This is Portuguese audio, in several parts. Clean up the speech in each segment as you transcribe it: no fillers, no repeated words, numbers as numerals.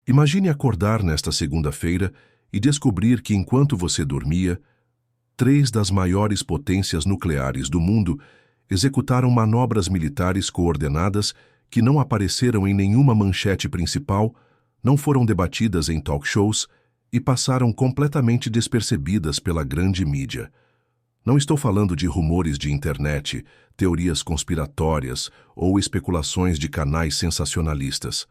Imagine acordar nesta segunda-feira e descobrir que, enquanto você dormia, 3 das maiores potências nucleares do mundo executaram manobras militares coordenadas que não apareceram em nenhuma manchete principal, não foram debatidas em talk shows e passaram completamente despercebidas pela grande mídia. Não estou falando de rumores de internet, teorias conspiratórias ou especulações de canais sensacionalistas.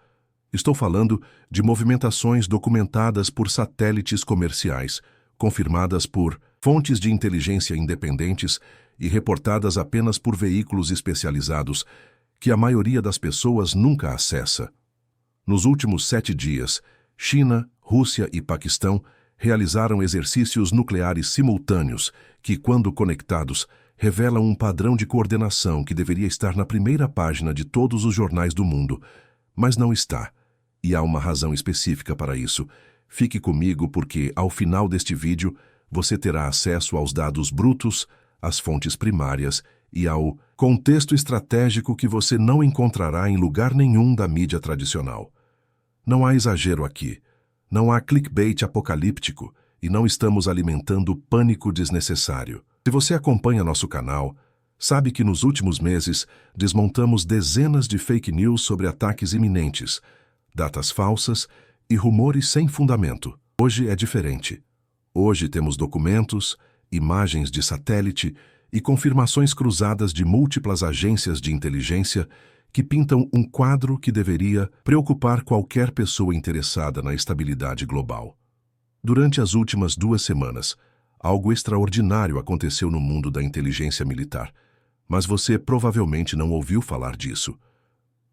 Estou falando de movimentações documentadas por satélites comerciais, confirmadas por fontes de inteligência independentes e reportadas apenas por veículos especializados que a maioria das pessoas nunca acessa. Nos últimos 7 dias, China, Rússia e Paquistão realizaram exercícios nucleares simultâneos que, quando conectados, revelam um padrão de coordenação que deveria estar na primeira página de todos os jornais do mundo, mas não está. E há uma razão específica para isso. Fique comigo porque, ao final deste vídeo, você terá acesso aos dados brutos, às fontes primárias e ao contexto estratégico que você não encontrará em lugar nenhum da mídia tradicional. Não há exagero aqui. Não há clickbait apocalíptico e não estamos alimentando pânico desnecessário. Se você acompanha nosso canal, sabe que nos últimos meses desmontamos dezenas de fake news sobre ataques iminentes, datas falsas e rumores sem fundamento. Hoje é diferente. Hoje temos documentos, imagens de satélite e confirmações cruzadas de múltiplas agências de inteligência que pintam um quadro que deveria preocupar qualquer pessoa interessada na estabilidade global. Durante as últimas 2 semanas, algo extraordinário aconteceu no mundo da inteligência militar, mas você provavelmente não ouviu falar disso.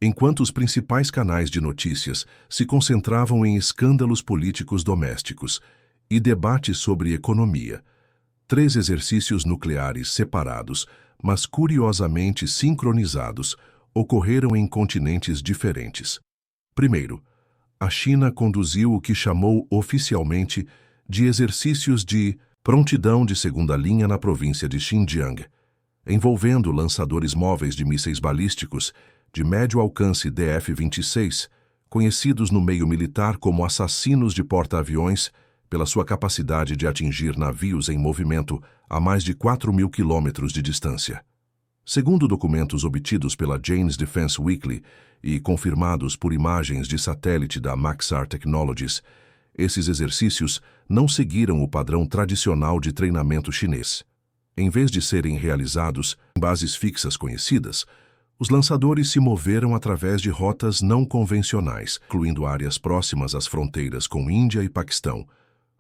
Enquanto os principais canais de notícias se concentravam em escândalos políticos domésticos e debates sobre economia, 3 exercícios nucleares separados, mas curiosamente sincronizados, ocorreram em continentes diferentes. Primeiro, a China conduziu o que chamou oficialmente de exercícios de prontidão de segunda linha na província de Xinjiang, envolvendo lançadores móveis de mísseis balísticos de médio alcance DF-26, conhecidos no meio militar como assassinos de porta-aviões pela sua capacidade de atingir navios em movimento a mais de 4.000 quilômetros de distância. Segundo documentos obtidos pela Jane's Defense Weekly e confirmados por imagens de satélite da Maxar Technologies, esses exercícios não seguiram o padrão tradicional de treinamento chinês. Em vez de serem realizados em bases fixas conhecidas, os lançadores se moveram através de rotas não convencionais, incluindo áreas próximas às fronteiras com Índia e Paquistão,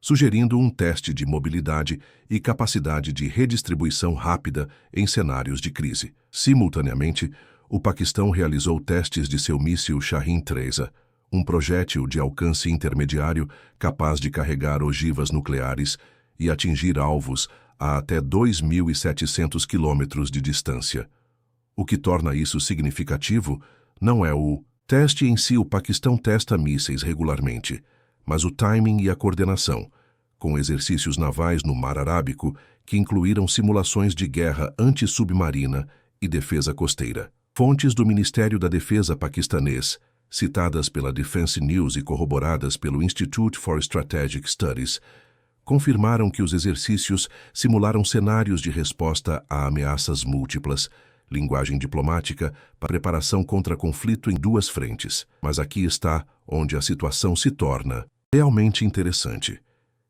sugerindo um teste de mobilidade e capacidade de redistribuição rápida em cenários de crise. Simultaneamente, o Paquistão realizou testes de seu míssil Shahin-3, um projétil de alcance intermediário capaz de carregar ogivas nucleares e atingir alvos a até 2.700 quilômetros de distância. O que torna isso significativo não é o teste em si. O Paquistão testa mísseis regularmente, mas o timing e a coordenação, com exercícios navais no Mar Arábico que incluíram simulações de guerra antissubmarina e defesa costeira. Fontes do Ministério da Defesa paquistanês, citadas pela Defense News e corroboradas pelo Institute for Strategic Studies, confirmaram que os exercícios simularam cenários de resposta a ameaças múltiplas, linguagem diplomática para preparação contra conflito em 2 frentes. Mas aqui está onde a situação se torna realmente interessante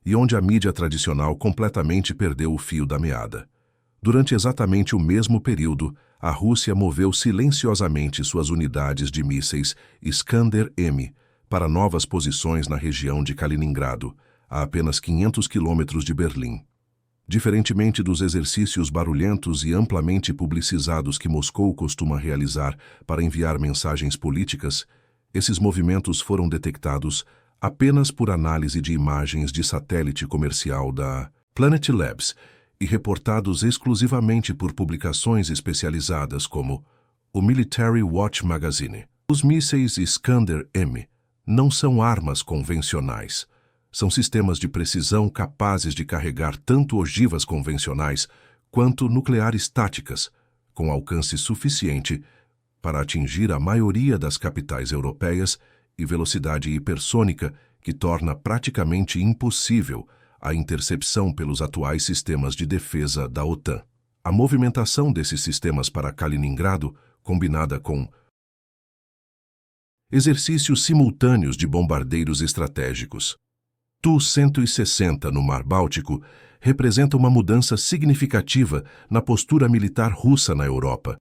e onde a mídia tradicional completamente perdeu o fio da meada. Durante exatamente o mesmo período, a Rússia moveu silenciosamente suas unidades de mísseis Iskander-M para novas posições na região de Kaliningrado, a apenas 500 quilômetros de Berlim. Diferentemente dos exercícios barulhentos e amplamente publicizados que Moscou costuma realizar para enviar mensagens políticas, esses movimentos foram detectados apenas por análise de imagens de satélite comercial da Planet Labs e reportados exclusivamente por publicações especializadas como o Military Watch Magazine. Os mísseis Iskander-M não são armas convencionais. São sistemas de precisão capazes de carregar tanto ogivas convencionais quanto nucleares táticas, com alcance suficiente para atingir a maioria das capitais europeias e velocidade hipersônica que torna praticamente impossível a intercepção pelos atuais sistemas de defesa da OTAN. A movimentação desses sistemas para Kaliningrado, combinada com exercícios simultâneos de bombardeiros estratégicos Tu-160 no Mar Báltico, representa uma mudança significativa na postura militar russa na Europa.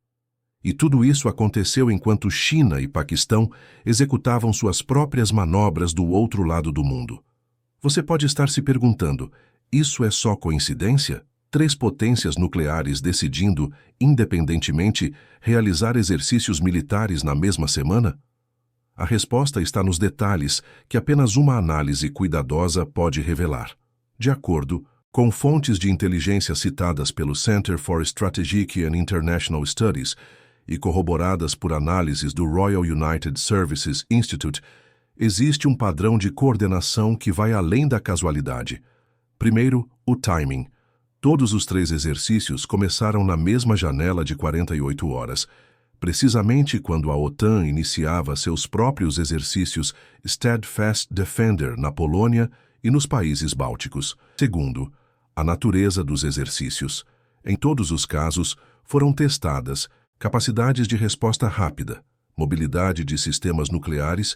E tudo isso aconteceu enquanto China e Paquistão executavam suas próprias manobras do outro lado do mundo. Você pode estar se perguntando, isso é só coincidência? 3 potências nucleares decidindo, independentemente, realizar exercícios militares na mesma semana? A resposta está nos detalhes que apenas uma análise cuidadosa pode revelar. De acordo com fontes de inteligência citadas pelo Center for Strategic and International Studies e corroboradas por análises do Royal United Services Institute, existe um padrão de coordenação que vai além da casualidade. Primeiro, o timing. Todos os 3 exercícios começaram na mesma janela de 48 horas, precisamente quando a OTAN iniciava seus próprios exercícios Steadfast Defender na Polônia e nos países bálticos. Segundo, a natureza dos exercícios. Em todos os casos, foram testadas capacidades de resposta rápida, mobilidade de sistemas nucleares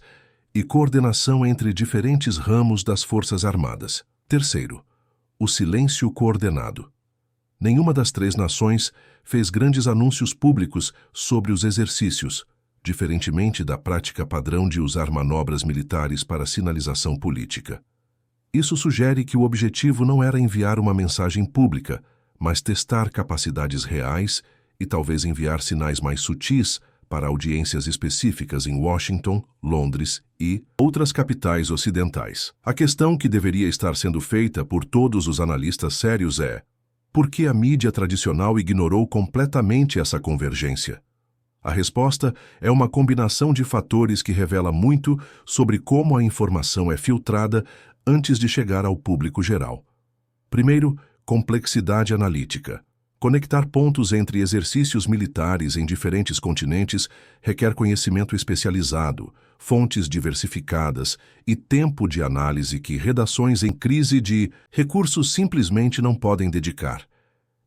e coordenação entre diferentes ramos das Forças Armadas. Terceiro, o silêncio coordenado. Nenhuma das 3 nações fez grandes anúncios públicos sobre os exercícios, diferentemente da prática padrão de usar manobras militares para sinalização política. Isso sugere que o objetivo não era enviar uma mensagem pública, mas testar capacidades reais e talvez enviar sinais mais sutis para audiências específicas em Washington, Londres e outras capitais ocidentais. A questão que deveria estar sendo feita por todos os analistas sérios é: por que a mídia tradicional ignorou completamente essa convergência? A resposta é uma combinação de fatores que revela muito sobre como a informação é filtrada antes de chegar ao público geral. Primeiro, complexidade analítica. Conectar pontos entre exercícios militares em diferentes continentes requer conhecimento especializado, fontes diversificadas e tempo de análise que redações em crise de recursos simplesmente não podem dedicar.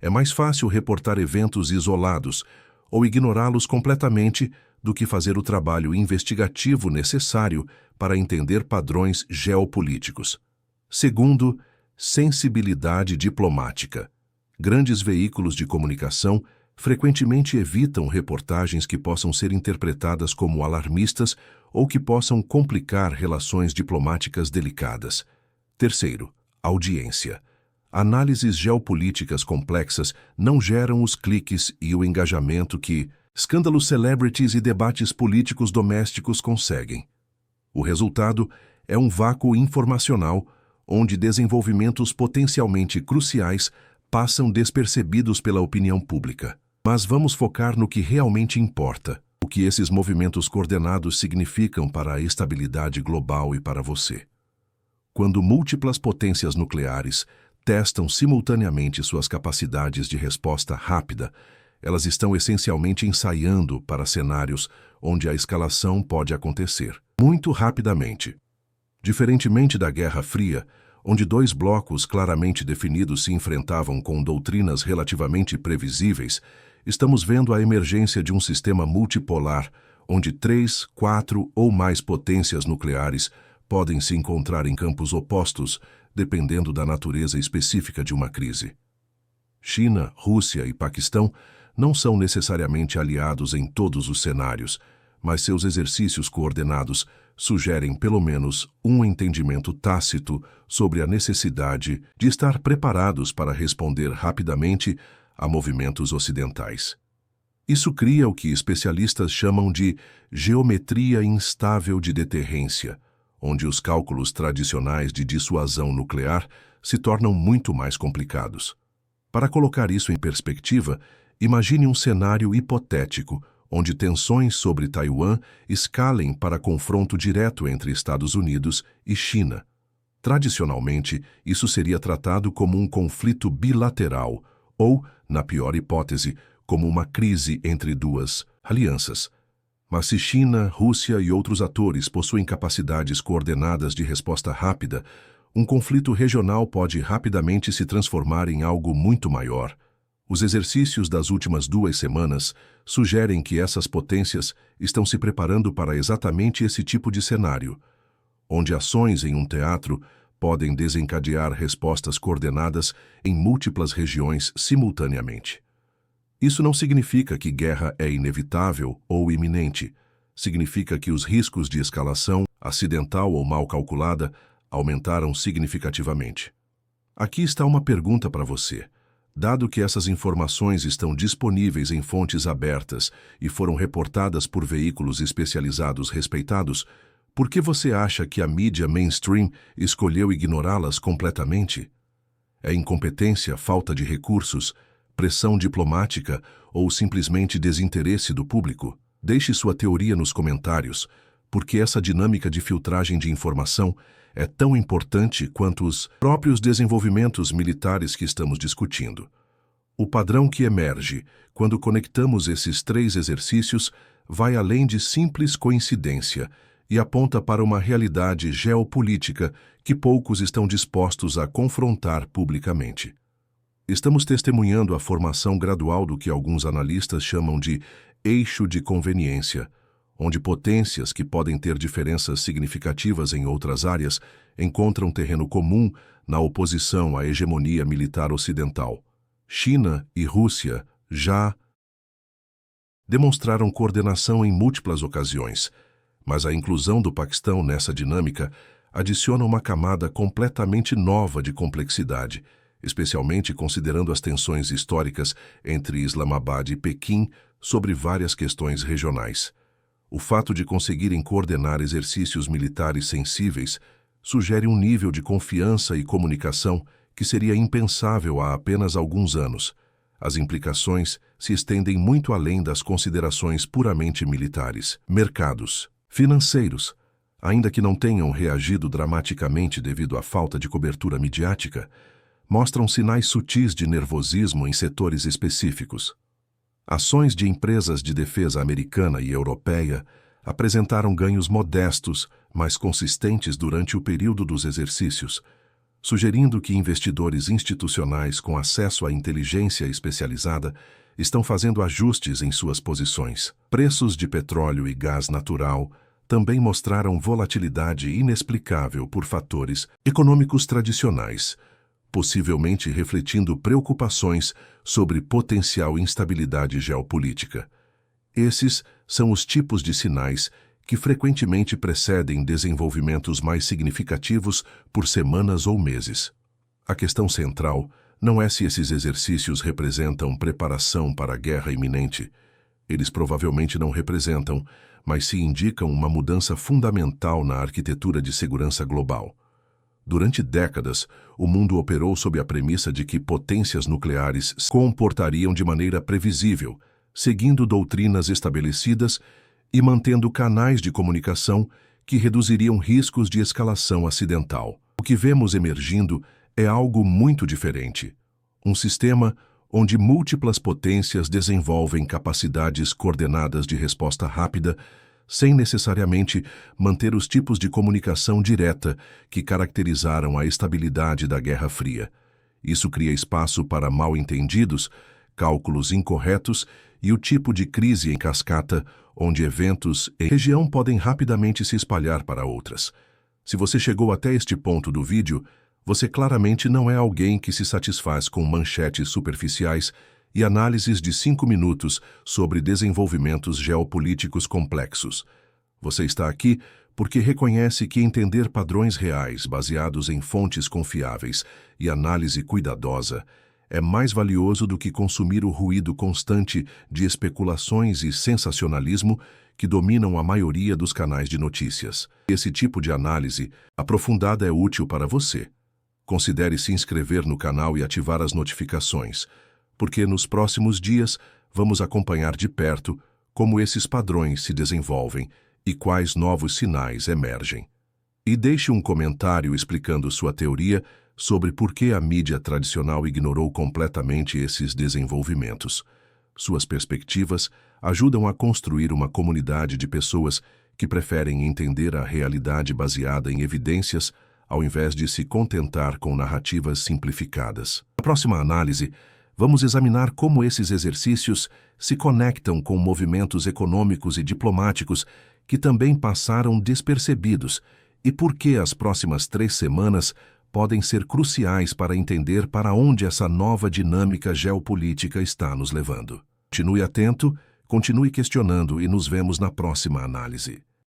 É mais fácil reportar eventos isolados ou ignorá-los completamente do que fazer o trabalho investigativo necessário para entender padrões geopolíticos. Segundo, sensibilidade diplomática. Grandes veículos de comunicação frequentemente evitam reportagens que possam ser interpretadas como alarmistas ou que possam complicar relações diplomáticas delicadas. Terceiro, audiência. Análises geopolíticas complexas não geram os cliques e o engajamento que escândalos celebrities e debates políticos domésticos conseguem. O resultado é um vácuo informacional onde desenvolvimentos potencialmente cruciais passam despercebidos pela opinião pública. Mas vamos focar no que realmente importa, o que esses movimentos coordenados significam para a estabilidade global e para você. Quando múltiplas potências nucleares testam simultaneamente suas capacidades de resposta rápida, elas estão essencialmente ensaiando para cenários onde a escalação pode acontecer muito rapidamente. Diferentemente da Guerra Fria, onde 2 blocos claramente definidos se enfrentavam com doutrinas relativamente previsíveis, estamos vendo a emergência de um sistema multipolar, onde 3, 4 ou mais potências nucleares podem se encontrar em campos opostos, dependendo da natureza específica de uma crise. China, Rússia e Paquistão não são necessariamente aliados em todos os cenários, mas seus exercícios coordenados sugerem pelo menos um entendimento tácito sobre a necessidade de estar preparados para responder rapidamente a movimentos ocidentais. Isso cria o que especialistas chamam de geometria instável de deterrência, onde os cálculos tradicionais de dissuasão nuclear se tornam muito mais complicados. Para colocar isso em perspectiva, imagine um cenário hipotético onde tensões sobre Taiwan escalem para confronto direto entre Estados Unidos e China. Tradicionalmente, isso seria tratado como um conflito bilateral ou, na pior hipótese, como uma crise entre 2 alianças. Mas se China, Rússia e outros atores possuem capacidades coordenadas de resposta rápida, um conflito regional pode rapidamente se transformar em algo muito maior. Os exercícios das últimas 2 semanas sugerem que essas potências estão se preparando para exatamente esse tipo de cenário, onde ações em um teatro podem desencadear respostas coordenadas em múltiplas regiões simultaneamente. Isso não significa que guerra é inevitável ou iminente. Significa que os riscos de escalação, acidental ou mal calculada, aumentaram significativamente. Aqui está uma pergunta para você. Dado que essas informações estão disponíveis em fontes abertas e foram reportadas por veículos especializados respeitados, por que você acha que a mídia mainstream escolheu ignorá-las completamente? É incompetência, falta de recursos, pressão diplomática ou simplesmente desinteresse do público? Deixe sua teoria nos comentários, porque essa dinâmica de filtragem de informação é tão importante quanto os próprios desenvolvimentos militares que estamos discutindo. O padrão que emerge quando conectamos esses 3 exercícios vai além de simples coincidência e aponta para uma realidade geopolítica que poucos estão dispostos a confrontar publicamente. Estamos testemunhando a formação gradual do que alguns analistas chamam de eixo de conveniência, onde potências que podem ter diferenças significativas em outras áreas encontram terreno comum na oposição à hegemonia militar ocidental. China e Rússia já demonstraram coordenação em múltiplas ocasiões, mas a inclusão do Paquistão nessa dinâmica adiciona uma camada completamente nova de complexidade, especialmente considerando as tensões históricas entre Islamabad e Pequim sobre várias questões regionais. O fato de conseguirem coordenar exercícios militares sensíveis sugere um nível de confiança e comunicação que seria impensável há apenas alguns anos. As implicações se estendem muito além das considerações puramente militares. Mercados financeiros, ainda que não tenham reagido dramaticamente devido à falta de cobertura midiática, mostram sinais sutis de nervosismo em setores específicos. Ações de empresas de defesa americana e europeia apresentaram ganhos modestos, mas consistentes durante o período dos exercícios, sugerindo que investidores institucionais com acesso à inteligência especializada estão fazendo ajustes em suas posições. Preços de petróleo e gás natural também mostraram volatilidade inexplicável por fatores econômicos tradicionais, possivelmente refletindo preocupações sobre potencial instabilidade geopolítica. Esses são os tipos de sinais que frequentemente precedem desenvolvimentos mais significativos por semanas ou meses. A questão central não é se esses exercícios representam preparação para a guerra iminente. Eles provavelmente não representam, mas se indicam uma mudança fundamental na arquitetura de segurança global. Durante décadas, o mundo operou sob a premissa de que potências nucleares se comportariam de maneira previsível, seguindo doutrinas estabelecidas e mantendo canais de comunicação que reduziriam riscos de escalação acidental. O que vemos emergindo é algo muito diferente. Um sistema onde múltiplas potências desenvolvem capacidades coordenadas de resposta rápida, sem necessariamente manter os tipos de comunicação direta que caracterizaram a estabilidade da Guerra Fria. Isso cria espaço para mal-entendidos, cálculos incorretos e o tipo de crise em cascata, onde eventos em região podem rapidamente se espalhar para outras. Se você chegou até este ponto do vídeo, você claramente não é alguém que se satisfaz com manchetes superficiais e análises de 5 minutos sobre desenvolvimentos geopolíticos complexos. Você está aqui porque reconhece que entender padrões reais baseados em fontes confiáveis e análise cuidadosa é mais valioso do que consumir o ruído constante de especulações e sensacionalismo que dominam a maioria dos canais de notícias. Esse tipo de análise aprofundada é útil para você. Considere se inscrever no canal e ativar as notificações, porque nos próximos dias vamos acompanhar de perto como esses padrões se desenvolvem e quais novos sinais emergem. E deixe um comentário explicando sua teoria sobre por que a mídia tradicional ignorou completamente esses desenvolvimentos. Suas perspectivas ajudam a construir uma comunidade de pessoas que preferem entender a realidade baseada em evidências ao invés de se contentar com narrativas simplificadas. Na próxima análise, vamos examinar como esses exercícios se conectam com movimentos econômicos e diplomáticos que também passaram despercebidos e por que as próximas 3 semanas podem ser cruciais para entender para onde essa nova dinâmica geopolítica está nos levando. Continue atento, continue questionando e nos vemos na próxima análise.